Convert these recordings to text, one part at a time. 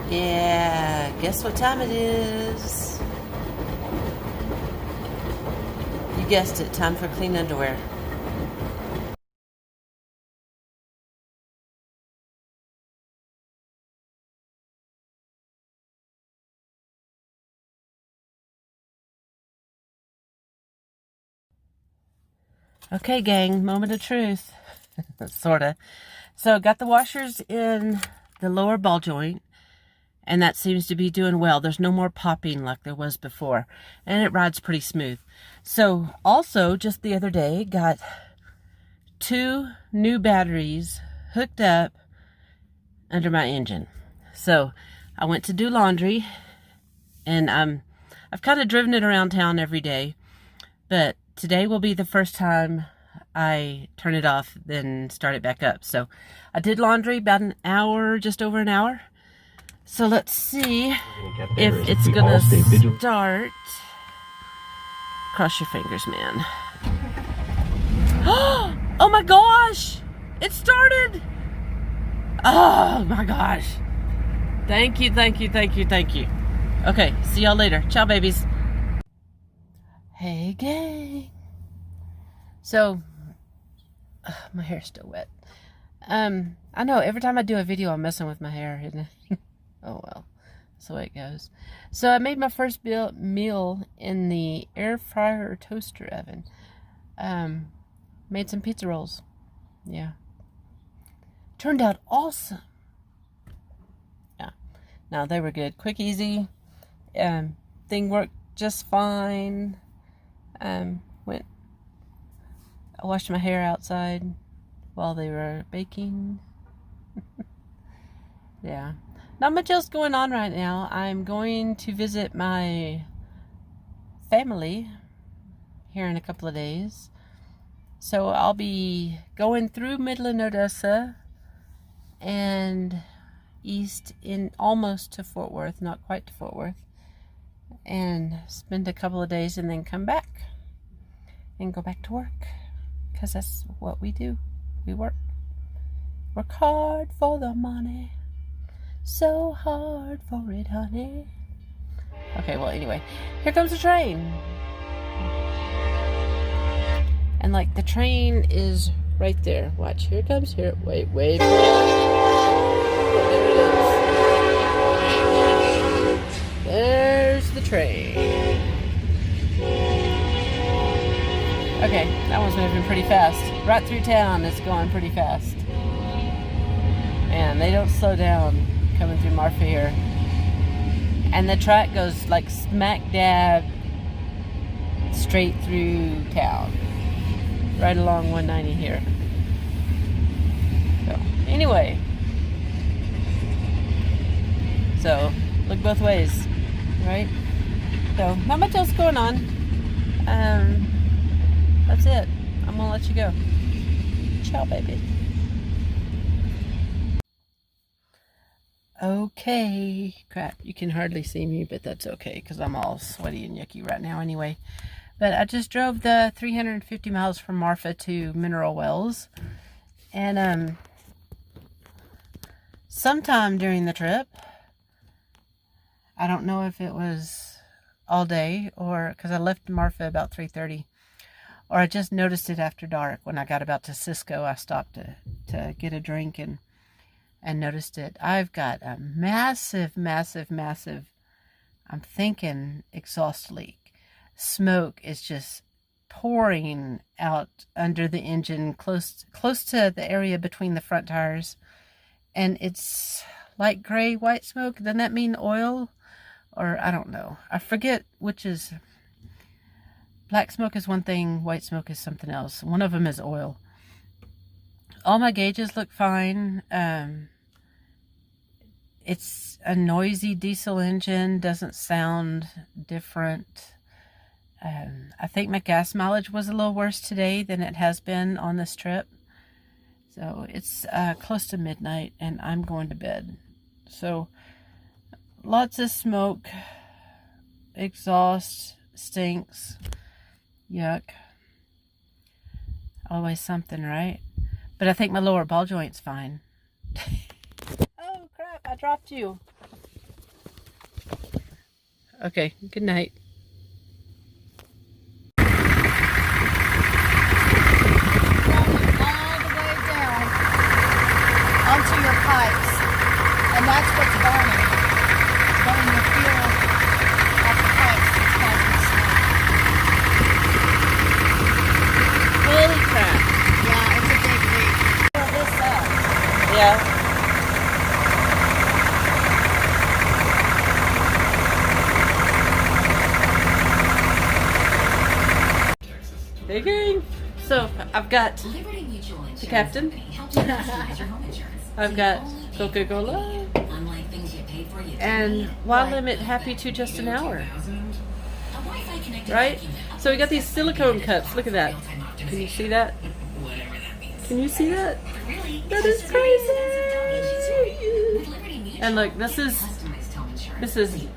Yeah, guess what time it is? You guessed it, time for clean underwear. Okay, gang, moment of truth. Sorta. So, got the washers in the lower ball joint, and that seems to be doing well. There's no more popping like there was before, and it rides pretty smooth. So, also, just the other day, got 2 new batteries hooked up under my engine. So, I went to do laundry, and I've kind of driven it around town every day, but today will be the first time I turn it off, then start it back up. So I did laundry about an hour, just over an hour. So let's see if it's gonna start. Cross your fingers, man. Oh my gosh! It started! Oh my gosh. Thank you, thank you, thank you, thank you. Okay, see y'all later. Ciao, babies. Hey, gang. So, my hair's still wet. I know, every time I do a video, I'm messing with my hair, isn't it? Oh, well. That's the way it goes. So, I made my first meal in the air fryer or toaster oven. Made some pizza rolls. Yeah. Turned out awesome. Yeah. No, they were good. Quick, easy. Thing worked just fine. I washed my hair outside while they were baking. Yeah. Not much else going on right now. I'm going to visit my family here in a couple of days. So I'll be going through Midland, Odessa and east in almost to Fort Worth, not quite to Fort Worth, and spend a couple of days and then come back and go back to work, because that's what we do. We work hard for the money, so hard for it, honey. Okay, well, anyway, here comes the train. And like, the train is right there. Watch, here it comes. Here, wait. There it is. There's the train. Okay, that one's moving pretty fast. Right through town, it's going pretty fast. And they don't slow down coming through Marfa here. And the track goes like smack dab straight through town. Right along 190 here. So, anyway. So, look both ways, right? So, not much else going on. That's it. I'm gonna let you go. Ciao, baby. Okay. Crap, you can hardly see me, but that's okay, because I'm all sweaty and yucky right now anyway. But I just drove the 350 miles from Marfa to Mineral Wells. And sometime during the trip, I don't know if it was all day, or because I left Marfa about 3:30, or I just noticed it after dark. When I got about to Cisco, I stopped to get a drink and noticed it. I've got a massive, I'm thinking, exhaust leak. Smoke is just pouring out under the engine, close to the area between the front tires, and it's light gray white smoke. Doesn't that mean oil? Or I don't know. I forget which is. Black smoke is one thing, white smoke is something else. One of them is oil. All my gauges look fine. It's a noisy diesel engine, doesn't sound different. I think my gas mileage was a little worse today than it has been on this trip. So it's close to midnight and I'm going to bed. So lots of smoke, exhaust, stinks, yuck. Always something, right? But I think my lower ball joint's fine. Oh crap, I dropped you. Okay, good night. Onto your pipes, and that's what's burning. It's burning the fuel off the pipes that's causing the smoke. Holy crap. Yeah, it's a big leak. Fill this up. Yeah. Hey gang. So I've got the captain. I've got Coca-Cola. And Wild Limit happy to just an hour. Right? So we got these silicone cups. Look at that. Can you see that? Can you see that? That is crazy. And look, this is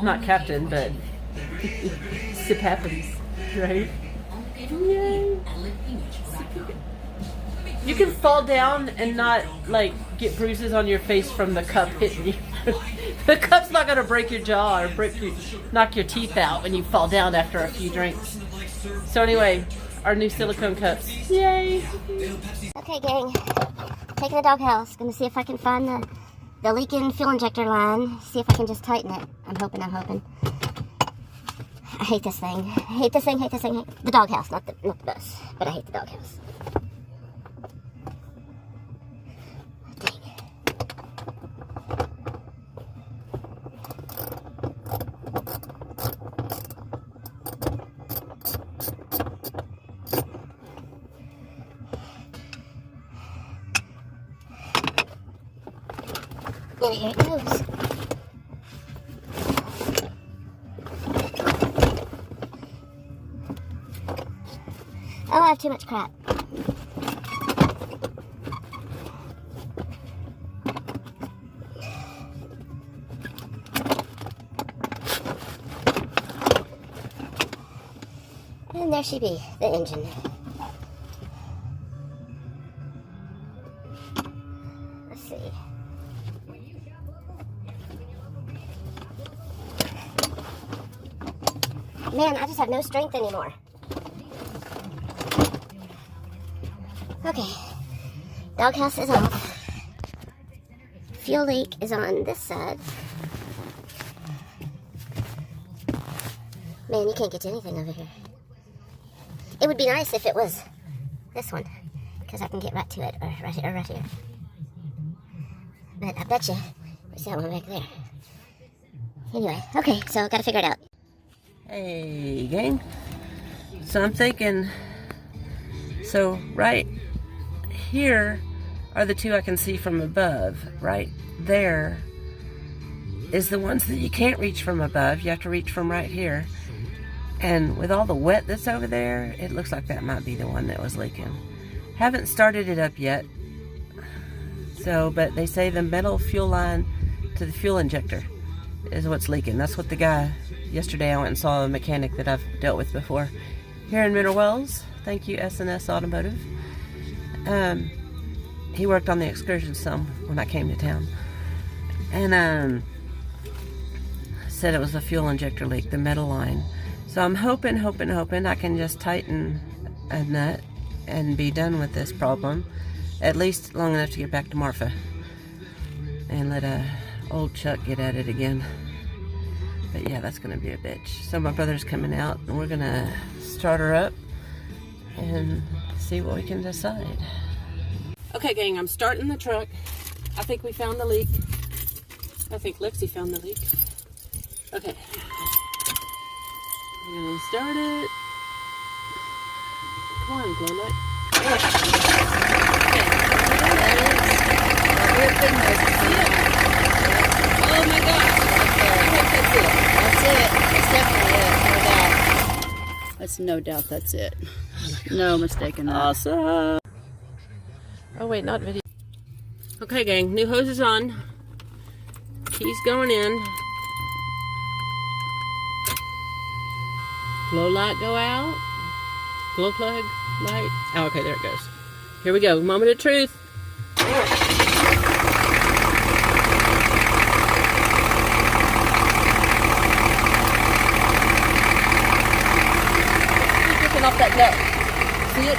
not captain, but sip happens, right? Yay. You can fall down and not like get bruises on your face from the cup hitting you. The cup's not gonna break your jaw or knock your teeth out when you fall down after a few drinks. So anyway, our new silicone cups. Yay! Okay, gang. Taking the doghouse. Gonna see if I can find the leaking fuel injector line. See if I can just tighten it. I'm hoping. I hate this thing. Hate this thing. The doghouse, not the bus. But I hate the doghouse. Dang. And here it goes. Oh, I have too much crap. And there she be, the engine. Let's see. Man, I just have no strength anymore. Okay, doghouse is off. Fuel leak is on this side. Man, you can't get to anything over here. It would be nice if it was this one, because I can get right to it, or right here. But I bet you it's that one back there. Anyway, okay, so gotta figure it out. Hey gang. So I'm thinking, so right here are the two I can see from above. Right there is the ones that you can't reach from above. You have to reach from right here. And with all the wet that's over there, it looks like that might be the one that was leaking. Haven't started it up yet. So, but they say the metal fuel line to the fuel injector is what's leaking. That's what the guy, yesterday I went and saw a mechanic that I've dealt with before here in Mineral Wells. Thank you, S&S Automotive. He worked on the excursion some when I came to town. And said it was a fuel injector leak, the metal line. So I'm hoping I can just tighten a nut and be done with this problem, at least long enough to get back to Marfa and let old Chuck get at it again. But yeah, that's gonna be a bitch. So my brother's coming out and we're gonna start her up and see what we can decide. Okay gang, I'm starting the truck. I think we found the leak. I think Lexi found the leak. Okay. I'm gonna start it. Come on, glow light. Oh my gosh. That's it. That's definitely it. No doubt. That's no doubt that's it. No mistake in that. Awesome. Oh wait, not video. Okay gang, new hose is on. Keys going in. Glow light go out. Glow plug light. Oh, okay, there it goes. Here we go. Moment of truth. No. See it?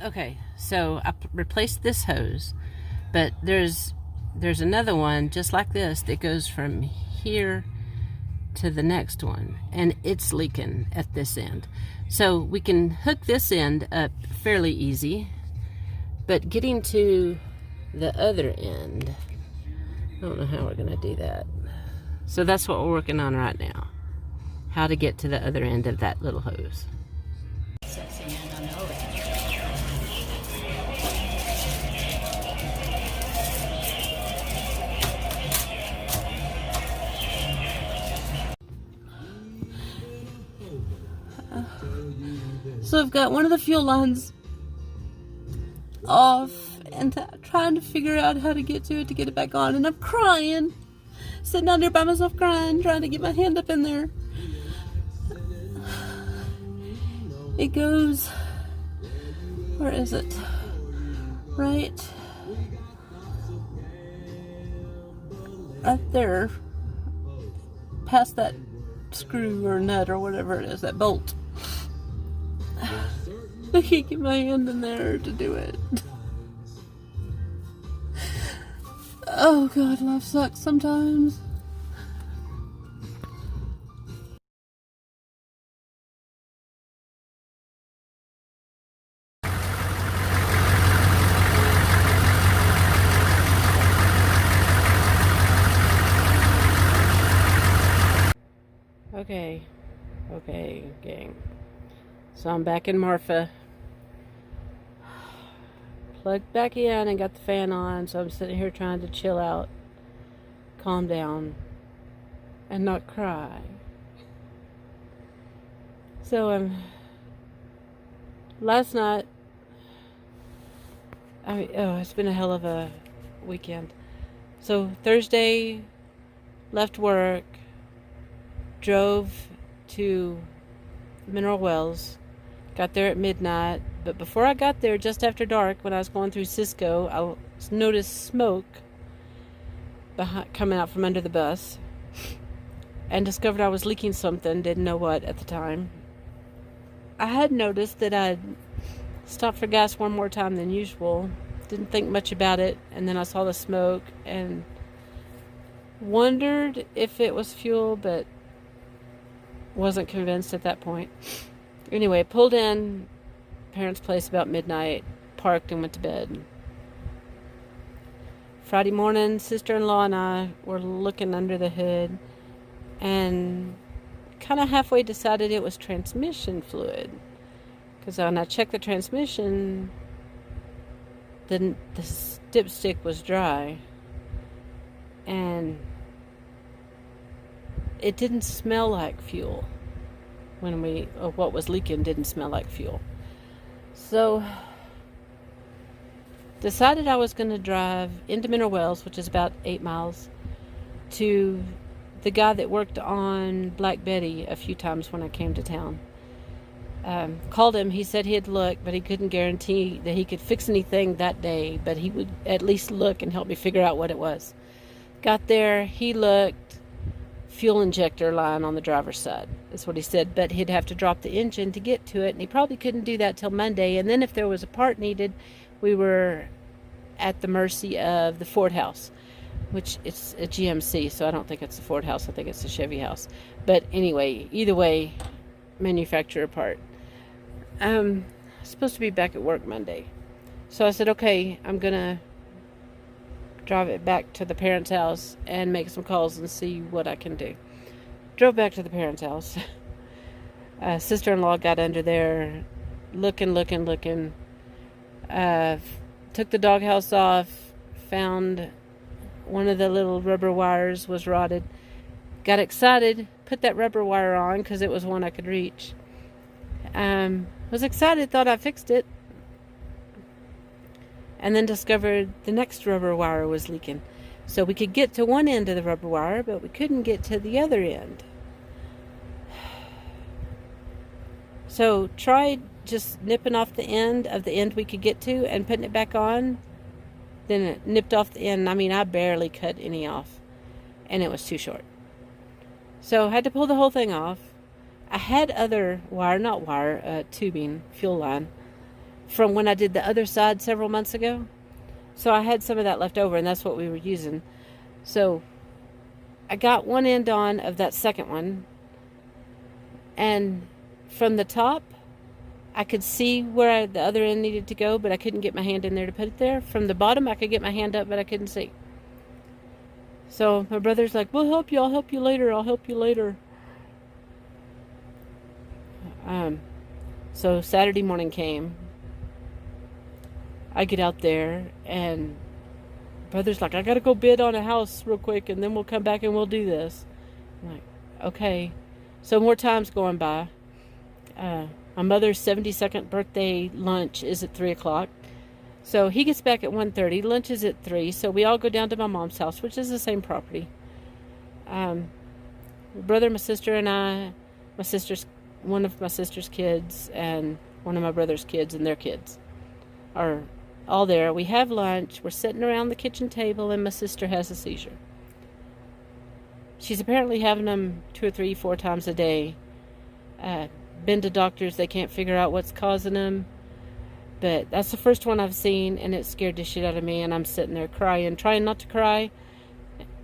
Okay, so I replaced this hose, but there's another one just like this that goes from here to the next one, and it's leaking at this end. So we can hook this end up fairly easy, but getting to the other end, I don't know how we're gonna do that. So that's what we're working on right now, how to get to the other end of that little hose. So I've got one of the fuel lines off and trying to figure out how to get to it to get it back on, and I'm crying, sitting down there by myself crying, trying to get my hand up in there. It goes, where is it? Right there, past that screw or nut or whatever it is, that bolt. I can't get my hand in there to do it. Oh God, life sucks sometimes. Okay, gang. So I'm back in Marfa. Plugged back in and got the fan on, so I'm sitting here trying to chill out, calm down, and not cry. So last night, it's been a hell of a weekend. So Thursday, left work, drove to Mineral Wells, got there at midnight, but before I got there, just after dark, when I was going through Cisco, I noticed smoke coming out from under the bus, and discovered I was leaking something, didn't know what at the time. I had noticed that I'd stopped for gas one more time than usual, didn't think much about it, and then I saw the smoke and wondered if it was fuel, but wasn't convinced at that point. Anyway, pulled in parents' place about midnight, parked and went to bed. Friday morning, sister-in-law and I were looking under the hood and kind of halfway decided it was transmission fluid, because when I checked the transmission, the dipstick was dry and it didn't smell like fuel. What was leaking didn't smell like fuel. So decided I was going to drive into Mineral Wells, which is about 8 miles, to the guy that worked on Black Betty a few times when I came to town. Called him. He said he'd look, but he couldn't guarantee that he could fix anything that day, but he would at least look and help me figure out what it was. Got there, he looked, fuel injector line on the driver's side. That's what he said, but he'd have to drop the engine to get to it, and he probably couldn't do that till Monday. And then if there was a part needed, we were at the mercy of the Ford House, which it's a GMC, so I don't think it's the Ford House. I think it's the Chevy House. But anyway, either way, manufacturer part. Supposed to be back at work Monday. So I said, okay, I'm going to drive it back to the parents' house and make some calls and see what I can do. Drove back to the parents' house. Sister-in-law got under there, looking. Took the doghouse off, found one of the little rubber wires was rotted. Got excited, put that rubber wire on because it was one I could reach. Was excited, thought I fixed it. And then discovered the next rubber wire was leaking. So we could get to one end of the rubber wire, but we couldn't get to the other end. So tried just nipping off the end we could get to and putting it back on. Then it nipped off the end. I mean, I barely cut any off. And it was too short. So I had to pull the whole thing off. I had other tubing, fuel line, from when I did the other side several months ago. So I had some of that left over, and that's what we were using. So I got one end on of that second one, and from the top, I could see where the other end needed to go, but I couldn't get my hand in there to put it there. From the bottom, I could get my hand up, but I couldn't see. So my brother's like, "We'll help you. I'll help you later. I'll help you later." So Saturday morning came. I get out there, and brother's like, "I gotta go bid on a house real quick, and then we'll come back and we'll do this." I'm like, okay. So more time's going by. My mother's 72nd birthday lunch is at 3 o'clock. So he gets back at 1:30. Lunch is at 3. So we all go down to my mom's house, which is the same property. My brother, my sister, and I, one of my sister's kids, and one of my brother's kids and their kids are all there. We have lunch. We're sitting around the kitchen table, and my sister has a seizure. She's apparently having them 2 or 3, 4 times a day. Been to doctors. They can't figure out what's causing them. But that's the first one I've seen, and it scared the shit out of me. And I'm sitting there crying, trying not to cry.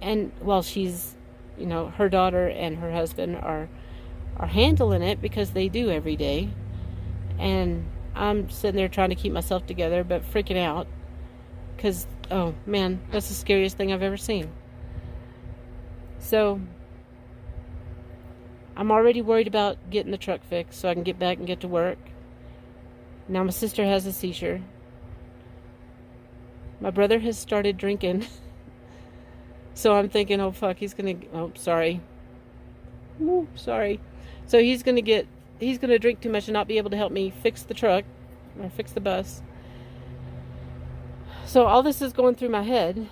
And while she's, her daughter and her husband are handling it, because they do every day. And I'm sitting there trying to keep myself together, but freaking out. Because, oh man, that's the scariest thing I've ever seen. So I'm already worried about getting the truck fixed so I can get back and get to work. Now my sister has a seizure. My brother has started drinking. So I'm thinking, oh fuck, sorry. Ooh, sorry. So he's gonna drink too much and not be able to help me fix the truck or fix the bus. So all this is going through my head.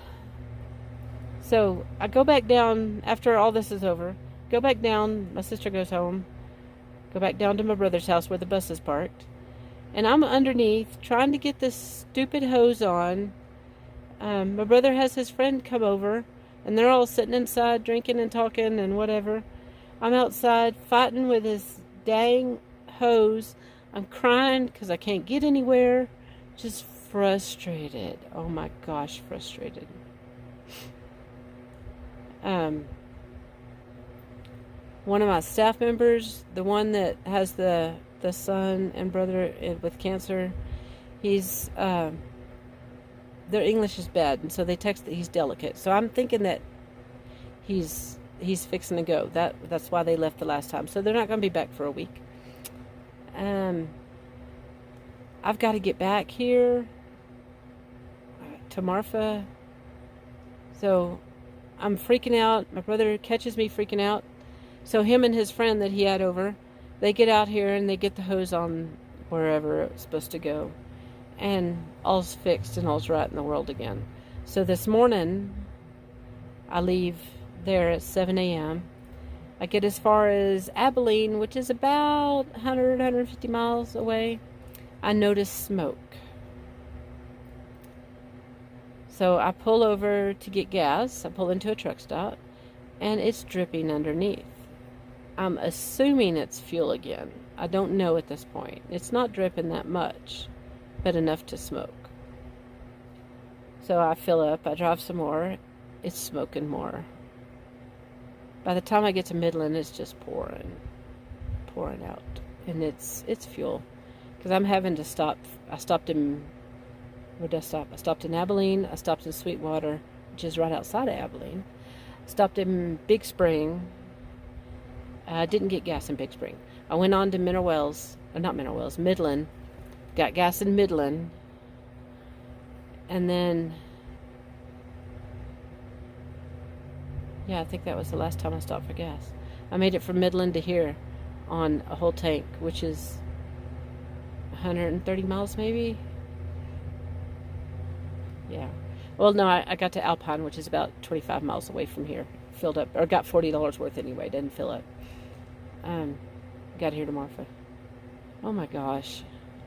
So I go back down after all this is over. Go back down. My sister goes home. Go back down to my brother's house where the bus is parked. And I'm underneath trying to get this stupid hose on. My brother has his friend come over, and they're all sitting inside drinking and talking and whatever. I'm outside fighting with this dang hose. I'm crying because I can't get anywhere. Just frustrated. Oh my gosh, frustrated. One of my staff members, the one that has the son and brother with cancer, he's their English is bad, and so they text that he's delicate. So I'm thinking that he's fixing to go. That's why they left the last time. So they're not going to be back for a week. I've got to get back here to Marfa. So I'm freaking out. My brother catches me freaking out. So him and his friend that he had over, they get out here and they get the hose on wherever it's supposed to go. And all's fixed and all's right in the world again. So this morning, I leave there at 7 a.m. I get as far as Abilene, which is about 150 miles away. I notice smoke. So I pull over to get gas. I pull into a truck stop, and it's dripping underneath. I'm assuming it's fuel again. I don't know at this point. It's not dripping that much, but enough to smoke. So I fill up, I drive some more. It's smoking more. By the time I get to Midland, it's just pouring out. And it's fuel. Because I'm having to stop. I stopped in, where did I stop? I stopped in Abilene. I stopped in Sweetwater, which is right outside of Abilene. Stopped in Big Spring. I didn't get gas in Big Spring. I went on to Midland. Got gas in Midland. And then, yeah, I think that was the last time I stopped for gas. I made it from Midland to here on a whole tank, which is 130 miles maybe. Yeah. Well, no, I got to Alpine, which is about 25 miles away from here. Filled up, or got $40 worth anyway. Didn't fill up. Got here to Marfa. Oh my gosh.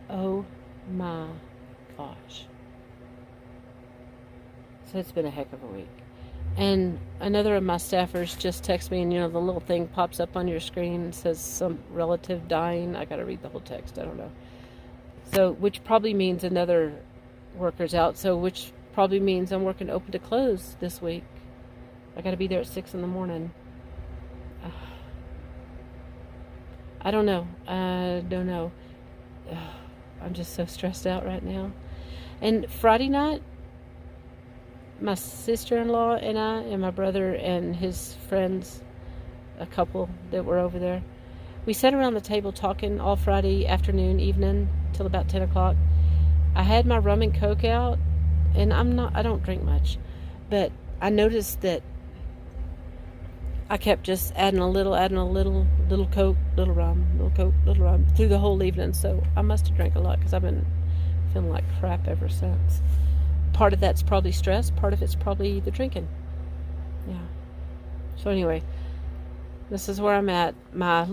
Oh my gosh. So it's been a heck of a week. And another of my staffers just texted me, and you know, the little thing pops up on your screen and says some relative dying. I gotta read the whole text, I don't know. So, which probably means another worker's out, so which probably means I'm working open to close this week. I gotta be there at 6 in the morning. I don't know. I don't know. I'm just so stressed out right now. And Friday night, my sister-in-law and I and my brother and his friends, a couple that were over there, we sat around the table talking all Friday afternoon, evening, till about 10 o'clock. I had my rum and Coke out, and I don't drink much, but I noticed that I kept just adding a little Coke, little rum, little Coke, little rum, through the whole evening. So I must have drank a lot, because I've been feeling like crap ever since. Part of that's probably stress, part of it's probably the drinking. Yeah. So anyway, this is where I'm at. My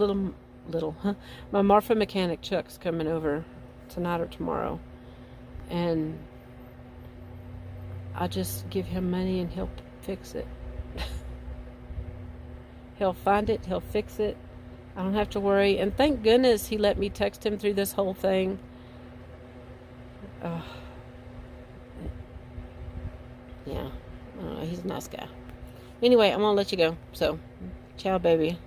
my Marfa mechanic Chuck's coming over tonight or tomorrow, and I just give him money and he'll fix it. He'll find it, he'll fix it. I don't have to worry. And thank goodness he let me text him through this whole thing. Yeah, I don't know, he's a nice guy. Anyway, I'm gonna let you go. So, ciao, baby.